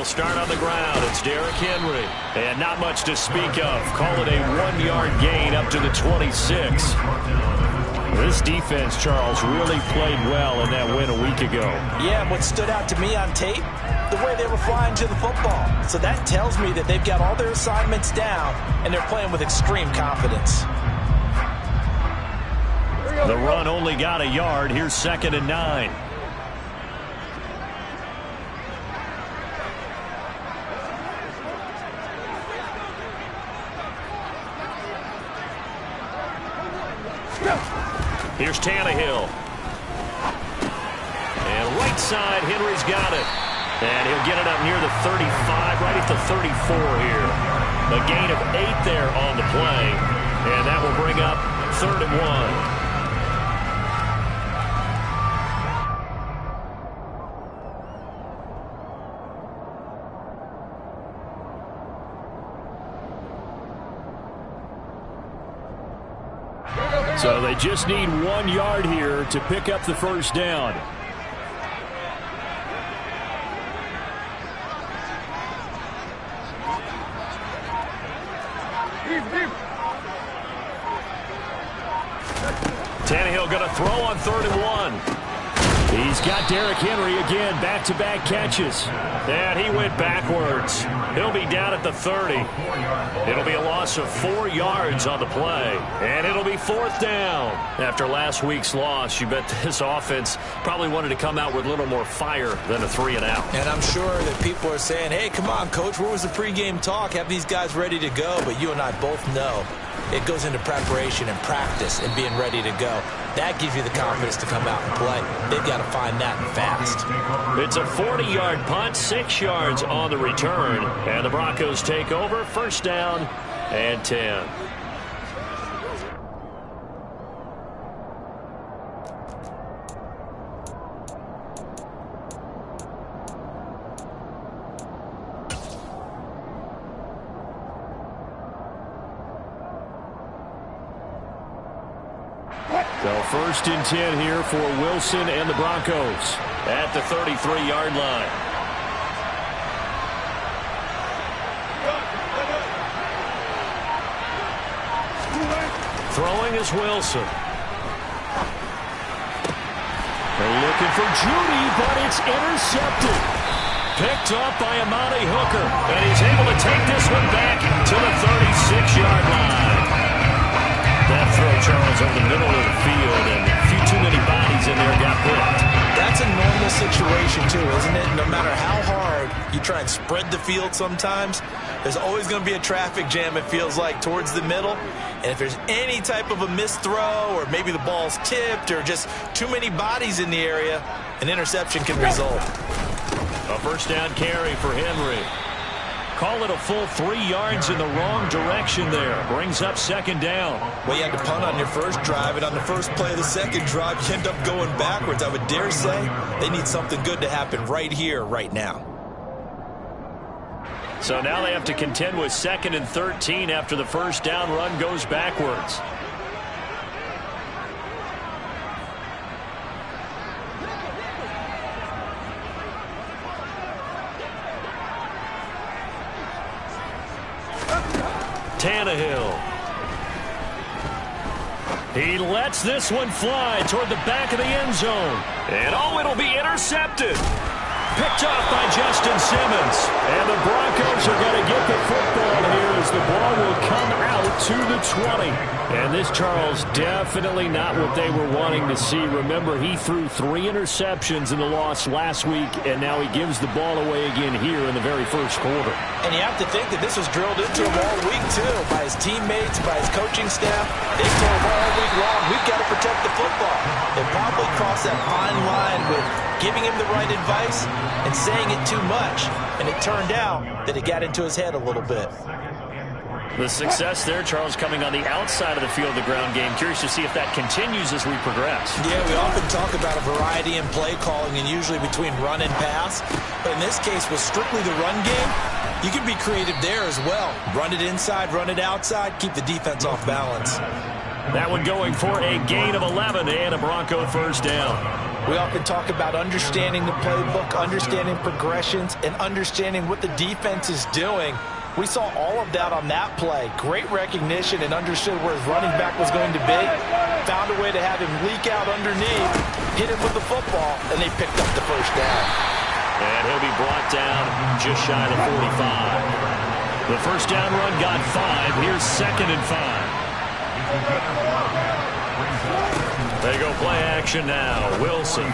He'll start on the ground. It's Derrick Henry. And not much to speak of. Call it a 1-yard gain up to the 26. This defense, Charles, really played well in that win a week ago. Yeah, and what stood out to me on tape, the way they were flying to the football. So that tells me that they've got all their assignments down, and they're playing with extreme confidence. The run only got a yard. Here's 2nd and 9. Here's Tannehill. And right side, Henry's got it. And he'll get it up near the 35, right at the 34 here. A gain of 8 there on the play. And that will bring up 3rd and 1. So they just need 1 yard here to pick up the first down. Tannehill going to throw on 3rd and 1. He's got Derrick Henry again, back-to-back catches. And he went backwards. He'll be down at the 30. It'll be a loss of 4 yards on the play. And it'll be 4th down. After last week's loss, you bet this offense probably wanted to come out with a little more fire than a 3-and-out. And I'm sure that people are saying, hey, come on, Coach, where was the pregame talk? Have these guys ready to go? But you and I both know it goes into preparation and practice and being ready to go. That gives you the confidence to come out and play. They've got to find that fast. It's a 40-yard punt, 6 yards on the return. And the Broncos take over, 1st down and 10. So 1st and 10 here for Wilson and the Broncos at the 33-yard line. Throwing is Wilson. They're looking for Judy, but it's intercepted. Picked up by Amani Hooker, and he's able to take this one back to the 36-yard line. That throw, Charles, over the middle of the field, and a few too many bodies in there got picked. That's a normal situation, too, isn't it? No matter how hard you try and spread the field sometimes, there's always going to be a traffic jam, it feels like, towards the middle. And if there's any type of a missed throw, or maybe the ball's tipped, or just too many bodies in the area, an interception can result. A 1st down carry for Henry. Call it a full 3 yards in the wrong direction there. Brings up 2nd down. Well, you had to punt on your first drive, and on the first play of the second drive, you end up going backwards. I would dare say they need something good to happen right here, right now. So now they have to contend with 2nd and 13 after the 1st down run goes backwards. Tannehill. He lets this one fly toward the back of the end zone. And it'll be intercepted. Picked off by Justin Simmons. And the Broncos are going to get the football here as the ball will come out to the 20. And this, Charles, definitely not what they were wanting to see. Remember, he threw 3 interceptions in the loss last week, and now he gives the ball away again here in the very first quarter. And you have to think that this was drilled into him all week, too, by his teammates, by his coaching staff. They told him all week long, we've got to protect the football. They probably crossed that fine line with giving him the right advice and saying it too much. And it turned out that it got into his head a little bit. The success there, Charles, coming on the outside of the field of the ground game. Curious to see if that continues as we progress. Yeah, we often talk about a variety in play calling and usually between run and pass. But in this case, with strictly the run game, you can be creative there as well. Run it inside, run it outside, keep the defense off balance. That one going for a gain of 11 and a Bronco 1st down. We often talk about understanding the playbook, understanding progressions, and understanding what the defense is doing. We saw all of that on that play. Great recognition and understood where his running back was going to be. Found a way to have him leak out underneath, hit him with the football, and they picked up the first down. And he'll be brought down just shy of the 45. The first down run got 5. Here's 2nd and 5. They go play action now. Wilson.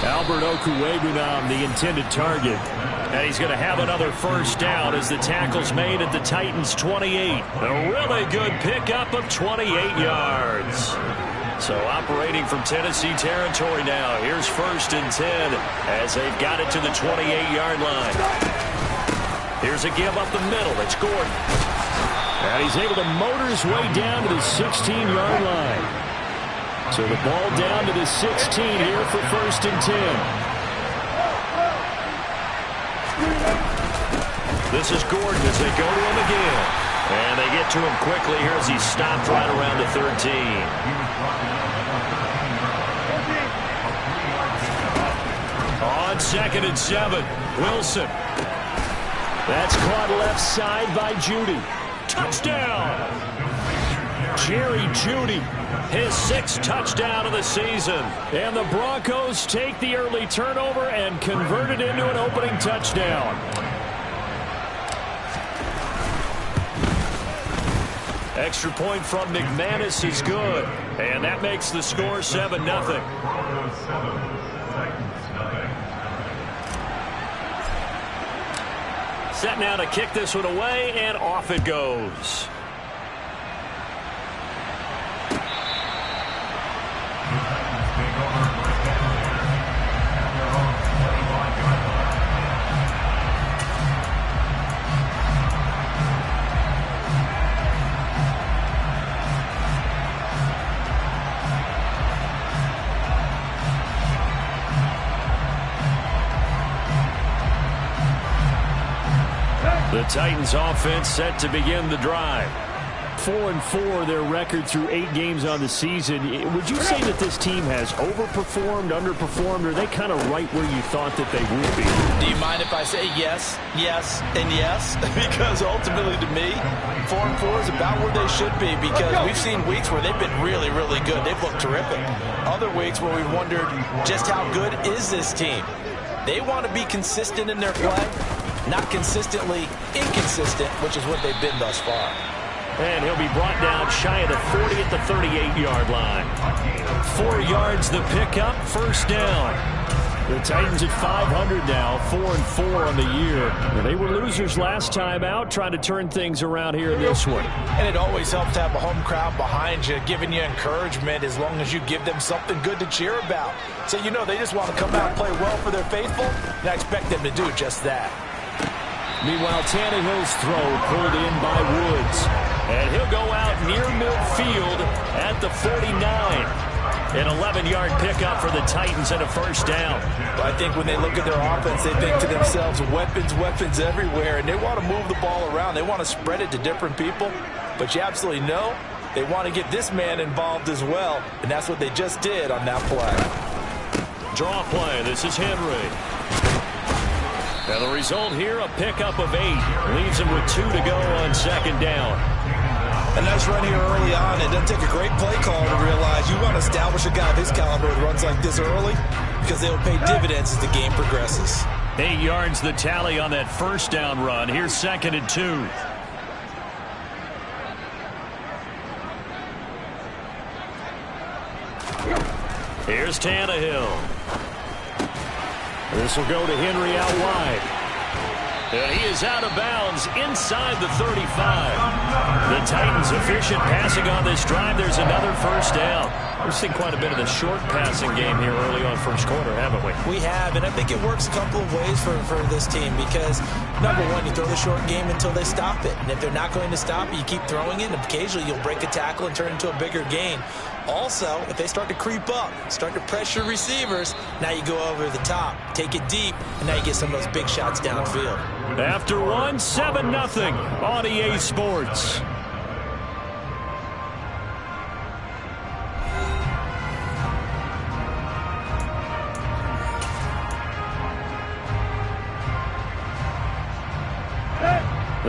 Albert Okwuegbunam, the intended target. And he's going to have another first down as the tackle's made at the Titans' 28. A really good pickup of 28 yards. So operating from Tennessee territory now. Here's 1st and 10 as they've got it to the 28-yard line. Here's a give up the middle. It's Gordon. And he's able to motor his way down to the 16-yard line. So the ball down to the 16 here for 1st and 10. This is Gordon as they go to him again. And they get to him quickly here as he's stopped right around the 13. On 2nd and 7, Wilson. That's caught left side by Judy. Touchdown! Jerry Judy, his 6th touchdown of the season. And the Broncos take the early turnover and convert it into an opening touchdown. Extra point from McManus is good. And that makes the score 7-0. Set now to kick this one away, and off it goes. The Titans offense set to begin the drive. 4-4 their record through 8 games on the season. Would you say that this team has overperformed, underperformed, or are they kind of right where you thought that they would be? Do you mind if I say yes, yes, and yes? Because ultimately to me, 4-4 is about where they should be, because we've seen weeks where they've been really, really good. They've looked terrific. Other weeks where we've wondered just how good is this team. They want to be consistent in their play, not consistently inconsistent, which is what they've been thus far. And he'll be brought down shy of the 40 at the 38-yard line. 4 yards the pickup, first down. The Titans at 500 now, 4-4 on the year. They were losers last time out, trying to turn things around here in this one. And it always helps to have a home crowd behind you, giving you encouragement as long as you give them something good to cheer about. So you know they just want to come out and play well for their faithful, and I expect them to do just that. Meanwhile, Tannehill's throw pulled in by Woods. And he'll go out near midfield at the 49. An 11-yard pickup for the Titans and a first down. Well, I think when they look at their offense, they think to themselves, weapons, weapons everywhere. And they want to move the ball around. They want to spread it to different people. But you absolutely know they want to get this man involved as well. And that's what they just did on that play. Draw play. This is Henry. And the result here, a pickup of 8. Leaves him with 2 to go on second down. A nice run here early on. It doesn't take a great play call to realize you want to establish a guy of his caliber that runs like this early, because they will pay dividends as the game progresses. 8 yards the tally on that first down run. Here's 2nd and 2. Here's Tannehill. This will go to Henry out wide. And he is out of bounds inside the 35. The Titans efficient passing on this drive. There's another first down. We've seen quite a bit of the short passing game here early on first quarter, haven't we? We have, and I think it works a couple of ways for this team because, number one, you throw the short game until they stop it. And if they're not going to stop it, you keep throwing it, and occasionally you'll break a tackle and turn it into a bigger gain. Also, if they start to creep up, start to pressure receivers, now you go over the top, take it deep, and now you get some of those big shots downfield. After 1, 7-0 on EA Sports.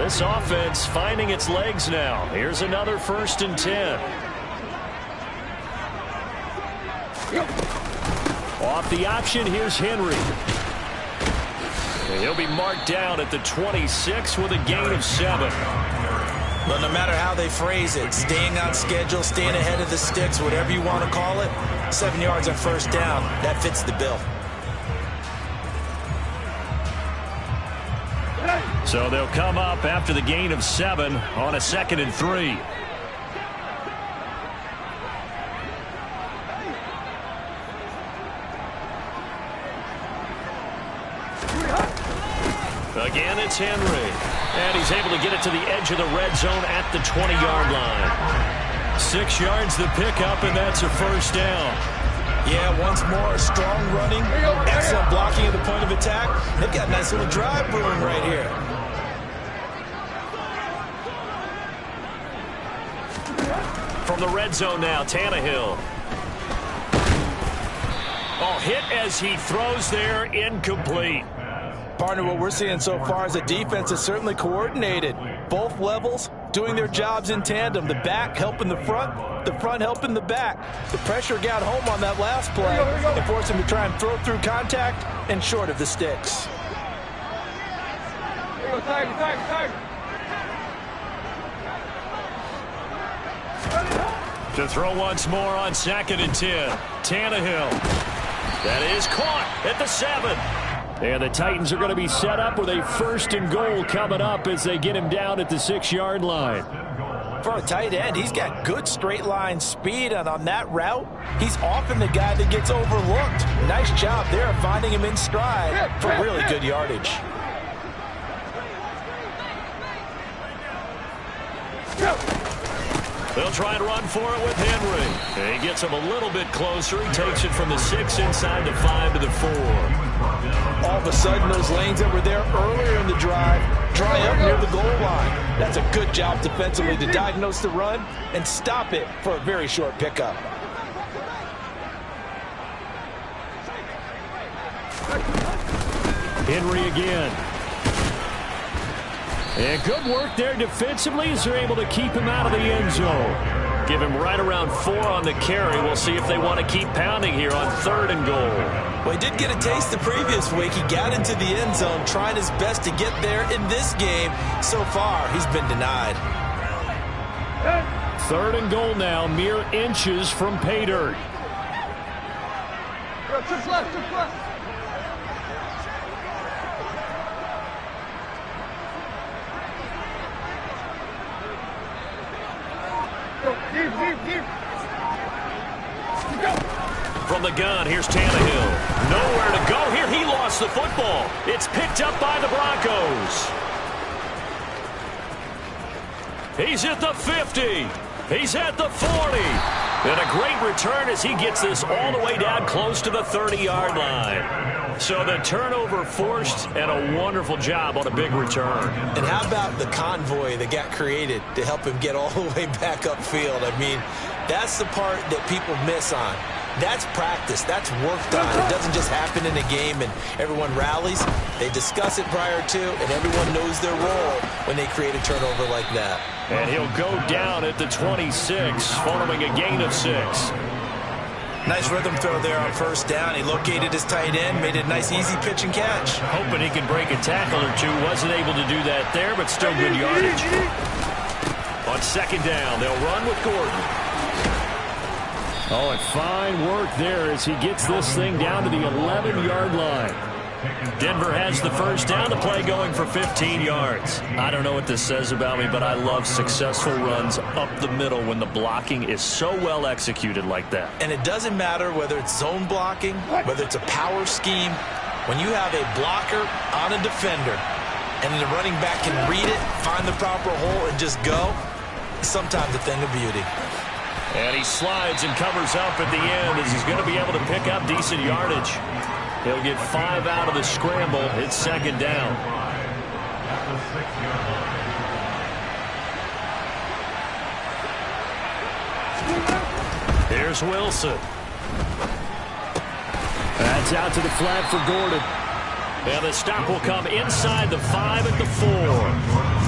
This offense finding its legs now. Here's another 1st and 10. Off the option, here's Henry. And he'll be marked down at the 26 with a gain of 7. But no matter how they phrase it, staying on schedule, staying ahead of the sticks, whatever you want to call it, 7 yards on 1st down, that fits the bill. So they'll come up after the gain of 7 on a 2nd and 3. Again, it's Henry. And he's able to get it to the edge of the red zone at the 20-yard line. 6 yards the pickup, and that's a 1st down. Yeah, once more, strong running, excellent blocking at the point of attack. They've got a nice little drive brewing right here. From the red zone now, Tannehill. Oh, hit as he throws there, incomplete. Partner, what we're seeing so far is the defense is certainly coordinated. Both levels doing their jobs in tandem. The back helping the front helping the back. The pressure got home on that last play and forced him to try and throw through contact and short of the sticks. To throw once more on 2nd and 10. Tannehill. That is caught at the 7. And the Titans are going to be set up with a 1st and goal coming up as they get him down at the 6-yard line. For a tight end, he's got good straight line speed, and on that route, he's often the guy that gets overlooked. Nice job there of finding him in stride for really good yardage. They'll try and run for it with Henry. And he gets him a little bit closer. He takes it from the 6 inside the 5 to the 4. All of a sudden, those lanes that were there earlier in the drive dry up near the goal line. That's a good job defensively to diagnose the run and stop it for a very short pickup. Henry again. And good work there defensively as they're able to keep him out of the end zone. Give him right around 4 on the carry. We'll see if they want to keep pounding here on 3rd and goal. Well, he did get a taste the previous week. He got into the end zone, trying his best to get there in this game. So far, he's been denied. 3rd and goal now, mere inches from pay dirt. Trip left. Deep. From the gun, here's Tannehill. Nowhere to go here. He lost the football. It's picked up by the Broncos. He's at the 50. He's at the 40. And a great return as he gets this all the way down close to the 30-yard line. So the turnover forced and a wonderful job on a big return. And how about the convoy that got created to help him get all the way back upfield? I mean, that's the part that people miss on. That's practice. That's worked on. It doesn't just happen in a game and everyone rallies. They discuss it prior to, and everyone knows their role when they create a turnover like that. And he'll go down at the 26 following a gain of 6. Nice rhythm throw there on 1st down. He located his tight end, made a nice easy pitch and catch. Hoping he can break a tackle or two. Wasn't able to do that there, but still good yardage. On 2nd down, they'll run with Gordon. Oh, and fine work there as he gets this thing down to the 11-yard line. Denver has the 1st down, the play going for 15 yards. I don't know what this says about me, but I love successful runs up the middle when the blocking is so well executed like that. And it doesn't matter whether it's zone blocking, whether it's a power scheme. When you have a blocker on a defender and the running back can read it, find the proper hole, and just go, it's sometimes a thing of beauty. And he slides and covers up at the end as he's going to be able to pick up decent yardage. He'll get 5 out of the scramble. It's 2nd down. Here's Wilson. That's out to the flat for Gordon. And the stop will come inside the 5 at the 4.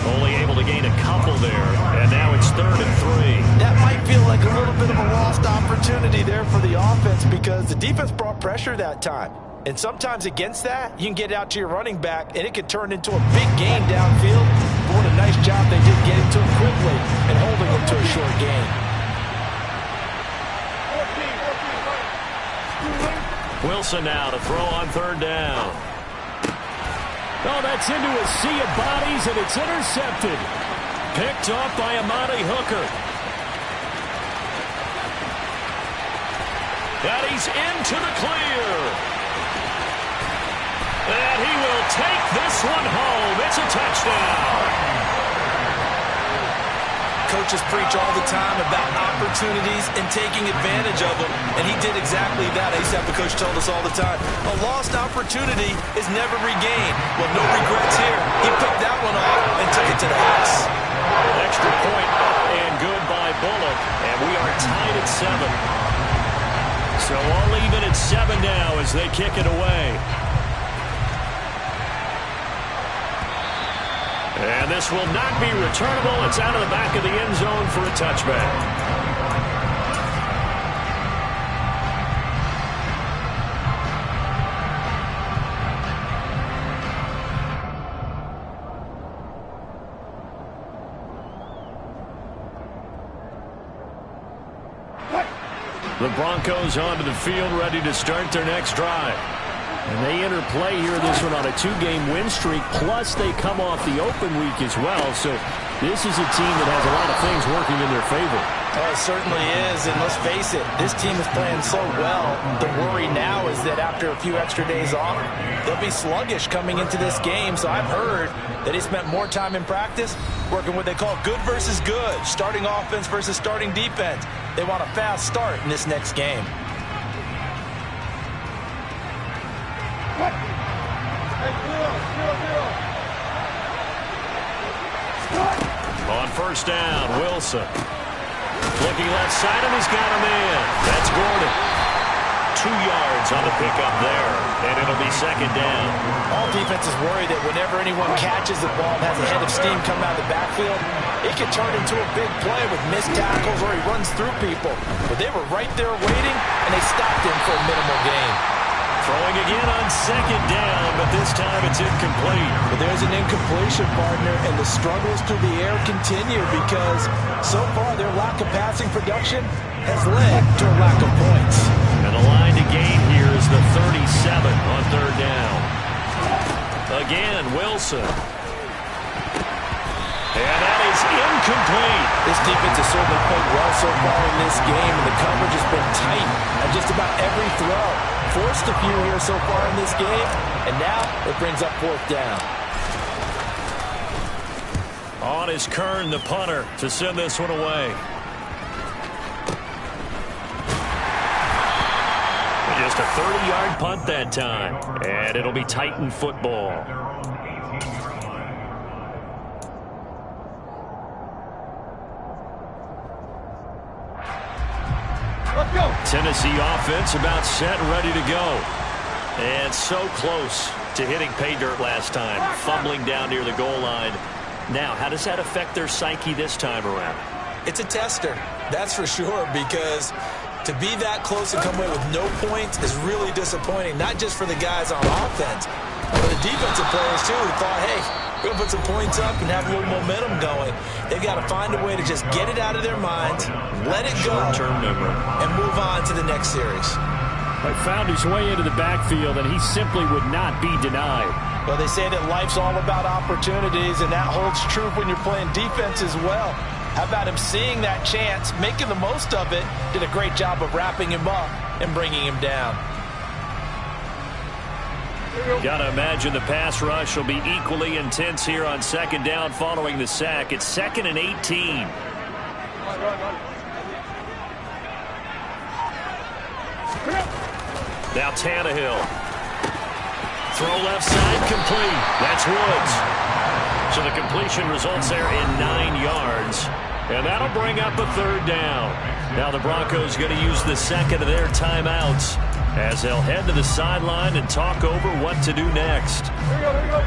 Only able to gain a couple there, and now it's 3rd and 3. That might feel like a little bit of a lost opportunity there for the offense because the defense brought pressure that time. And sometimes against that, you can get out to your running back, and it can turn into a big gain downfield. But what a nice job they did getting to him quickly and holding him to a short gain. Wilson now to throw on 3rd down. Oh, that's into a sea of bodies, and it's intercepted. Picked off by Amani Hooker. And he's into the clear. And he will take this one home. It's a touchdown. Coaches preach all the time about opportunities and taking advantage of them, and he did exactly that. I used to have the coach told us all the time, a lost opportunity is never regained. Well, no regrets here. He picked that one off and took it to the house. Extra point up and good by Bullock, and we are tied at 7. So all even at 7 now as they kick it away. And this will not be returnable. It's out of the back of the end zone for a touchback. The Broncos onto the field, ready to start their next drive. And they enter play here, this one on a 2-game win streak, plus they come off the open week as well. So this is a team that has a lot of things working in their favor. Oh, it certainly is, and let's face it, this team is playing so well. The worry now is that after a few extra days off, they'll be sluggish coming into this game. So I've heard that he spent more time in practice working what they call good versus good, starting offense versus starting defense. They want a fast start in this next game. On 1st down, Wilson. Looking left side, and he's got him in. That's Gordon. 2 yards on the pickup there, and it'll be 2nd down. All defenses worry that whenever anyone catches the ball and has a head of steam coming out of the backfield, it can turn into a big play with missed tackles or he runs through people. But they were right there waiting, and they stopped him for a minimal gain. Throwing again on 2nd down, but this time it's incomplete. But there's an incompletion, partner, and the struggles through the air continue because so far their lack of passing production has led to a lack of points. And the line to gain here is the 37 on 3rd down. Again, Wilson. And that is incomplete. This defense has certainly played well so far in this game, and the coverage has been tight on just about every throw. Forced a few here so far in this game, and now it brings up 4th down. On is Kern, the punter, to send this one away. Just a 30-yard punt that time, and it'll be Titan football. Tennessee offense about set and ready to go. And so close to hitting pay dirt last time, fumbling down near the goal line. Now, how does that affect their psyche this time around? It's a tester, that's for sure, because to be that close and come away with no points is really disappointing, not just for the guys on offense, but the defensive players, too, who thought, hey, we're going to put some points up and have a little momentum going. They've got to find a way to just get it out of their minds, let it go, short-term memory, and move on to the next series. He found his way into the backfield, and he simply would not be denied. Well, they say that life's all about opportunities, and that holds true when you're playing defense as well. How about him seeing that chance, making the most of it, did a great job of wrapping him up and bringing him down. Got to imagine the pass rush will be equally intense here on 2nd down following the sack. It's 2nd and 18. Now Tannehill. Throw left side, complete. That's Woods. So the completion results there in 9 yards. And that'll bring up a third down. Now the Broncos going to use the second of their timeouts as they'll head to the sideline and talk over what to do next.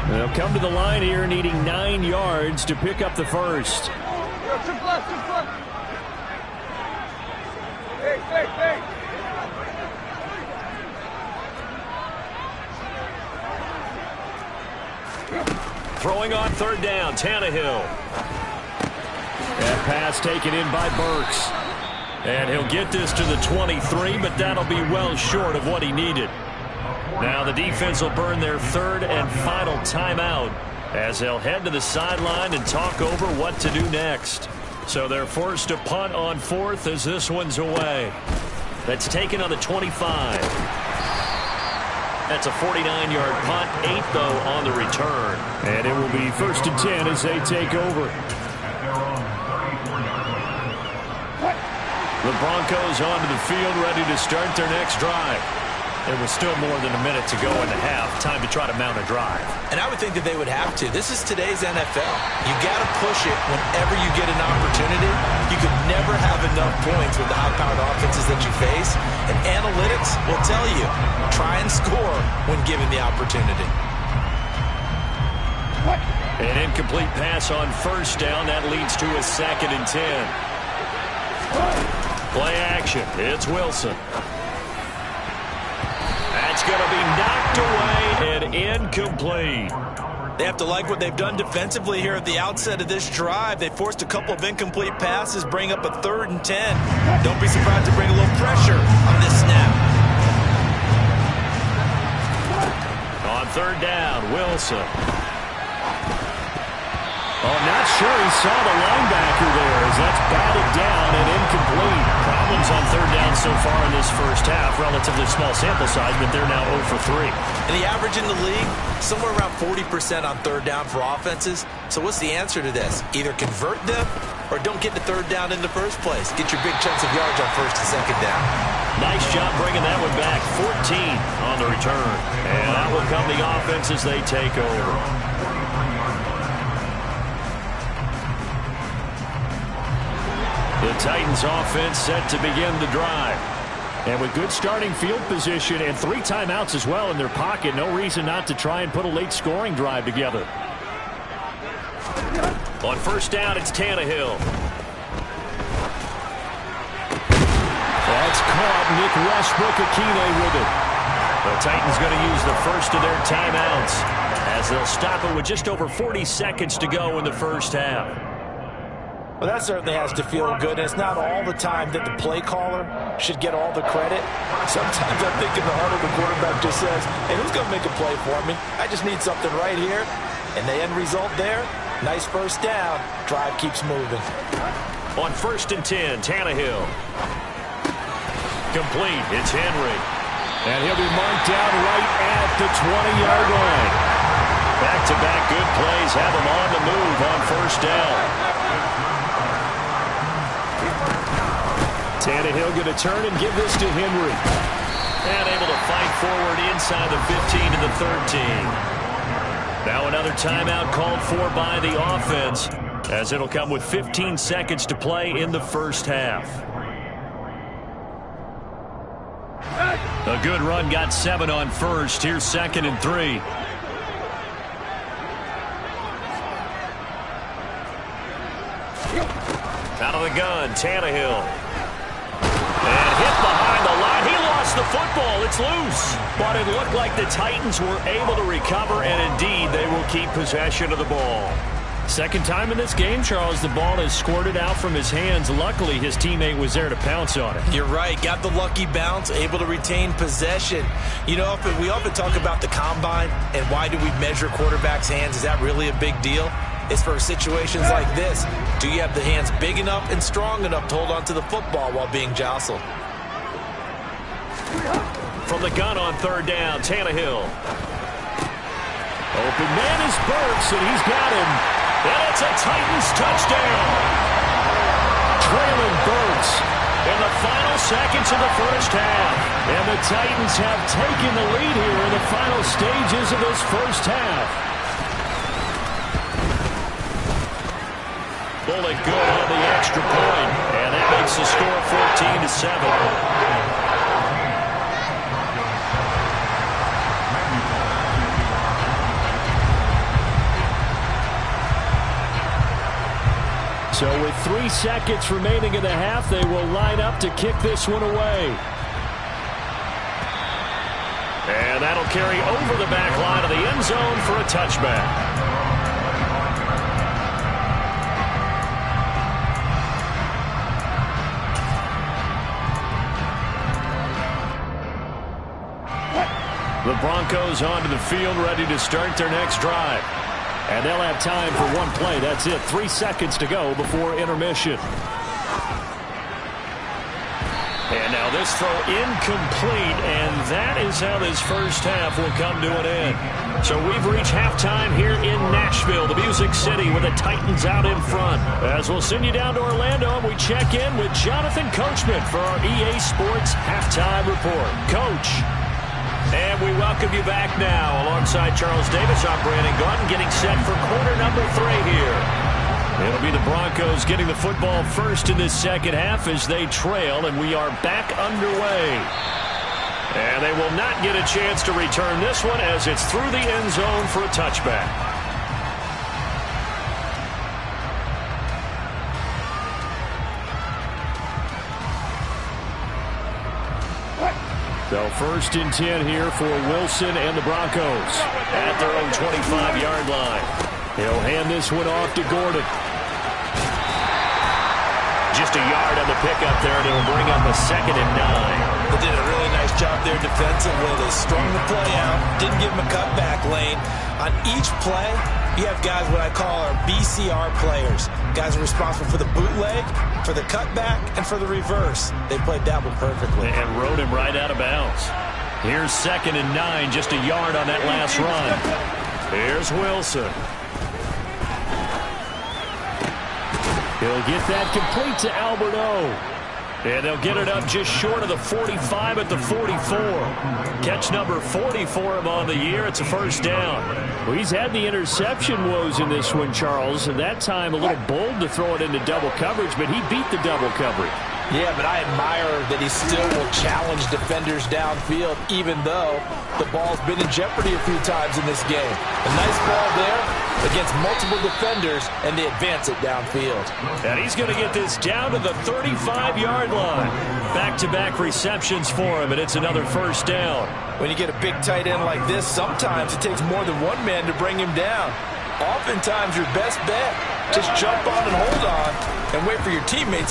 They'll come to the line here needing 9 yards to pick up the first. Throwing on third down, Tannehill. That pass taken in by Burks. And he'll get this to the 23, but that'll be well short of what he needed. Now the defense will burn their third and final timeout as they'll head to the sideline and talk over what to do next. So they're forced to punt on fourth as this one's away. That's taken on the 25. That's a 49-yard punt, 8 though on the return. And it will be 1st and 10 as they take over. The Broncos onto the field, ready to start their next drive. There was still more than a minute to go in the half. Time to try to mount a drive. And I would think that they would have to. This is today's NFL. You got to push it whenever you get an opportunity. You could never have enough points with the high-powered offenses that you face. And analytics will tell you, try and score when given the opportunity. An incomplete pass on first down. That leads to a 2nd and 10. Play action. It's Wilson. That's going to be knocked away and incomplete. They have to like what they've done defensively here at the outset of this drive. They forced a couple of incomplete passes, bring up a 3rd and 10. Don't be surprised to bring a little pressure on this snap. On third down, Wilson. Oh, not sure he saw the linebacker there as that's batted down and incomplete. Problems on third down so far in this first half. Relatively small sample size, but they're now 0 for 3. And the average in the league, somewhere around 40% on third down for offenses. So what's the answer to this? Either convert them or don't get the third down in the first place. Get your big chunks of yards on first and second down. Nice job bringing that one back. 14 on the return. And that will come the offense as they take over. The Titans offense set to begin the drive. And with good starting field position and 3 timeouts as well in their pocket, no reason not to try and put a late scoring drive together. On first down, it's Tannehill. That's caught. Nick Westbrook-Akine with it. The Titans going to use the first of their timeouts as they'll stop it with just over 40 seconds to go in the first half. Well, that certainly has to feel good. And it's not all the time that the play caller should get all the credit. Sometimes I think in the huddle, the quarterback just says, hey, who's going to make a play for me? I just need something right here. And the end result there, nice first down. Drive keeps moving. On 1st and 10, Tannehill. Complete. It's Henry. And he'll be marked down right at the 20-yard line. Back-to-back good plays have him on the move on first down. Tannehill going to turn and give this to Henry. And able to fight forward inside the 15 to the 13. Now another timeout called for by the offense as it'll come with 15 seconds to play in the first half. A good run got 7 on first. Here's 2nd and 3. Out of the gun, Tannehill. And hit behind the line. He lost the football. It's loose. But it looked like the Titans were able to recover, and indeed they will keep possession of the ball. Second time in this game, Charles, the ball has squirted out from his hands. Luckily, his teammate was there to pounce on it. You're right. Got the lucky bounce, able to retain possession. You know, we often talk about the combine and why do we measure quarterbacks' hands. Is that really a big deal? It's for situations like this. Do you have the hands big enough and strong enough to hold on to the football while being jostled? From the gun on third down, Tannehill. Open man is Burks, and he's got him. And it's a Titans touchdown. Traylon Burks in the final seconds of the first half. And the Titans have taken the lead here in the final stages of this first half. Bullet good on the extra point, and that makes the score 14-7. So with 3 seconds remaining in the half, they will line up to kick this one away. And that'll carry over the back line of the end zone for a touchback. The Broncos onto the field, ready to start their next drive. And they'll have time for one play. That's it. 3 seconds to go before intermission. And now this throw incomplete, and that is how this first half will come to an end. So we've reached halftime here in Nashville, the Music City, with the Titans out in front. As we'll send you down to Orlando, and we check in with Jonathan Coachman for our EA Sports Halftime Report. Coach. And we welcome you back now. Alongside Charles Davis, I'm Brandon Gaudin, getting set for quarter number 3 here. It'll be the Broncos getting the football first in this second half as they trail, and we are back underway. And they will not get a chance to return this one as it's through the end zone for a touchback. So first and 10 here for Wilson and the Broncos at their own 25-yard line. He'll hand this one off to Gordon. Just a yard on the pickup there, and it'll bring up a 2nd and 9. They did a really nice job there defensively. They strung the play out, didn't give him a cutback lane. On each play, you have guys what I call our BCR players. Guys are responsible for the bootleg, for the cutback, and for the reverse. They played that one perfectly. And rode him right out of bounds. Here's 2nd and 9, just a yard on that last run. Here's Wilson. He'll get that complete to Albert O. And they'll get it up just short of the 45 at the 44. Catch number 40 for him on the year. It's a first down. Well, he's had the interception woes in this one, Charles, and that time a little bold to throw it into double coverage, but he beat the double coverage. Yeah, but I admire that he still will challenge defenders downfield, even though the ball's been in jeopardy a few times in this game. A nice ball there against multiple defenders, and they advance it downfield. And he's going to get this down to the 35-yard line. Back-to-back receptions for him, and it's another first down. When you get a big tight end like this, sometimes it takes more than one man to bring him down. Oftentimes, your best bet, just jump on and hold on and wait for your teammates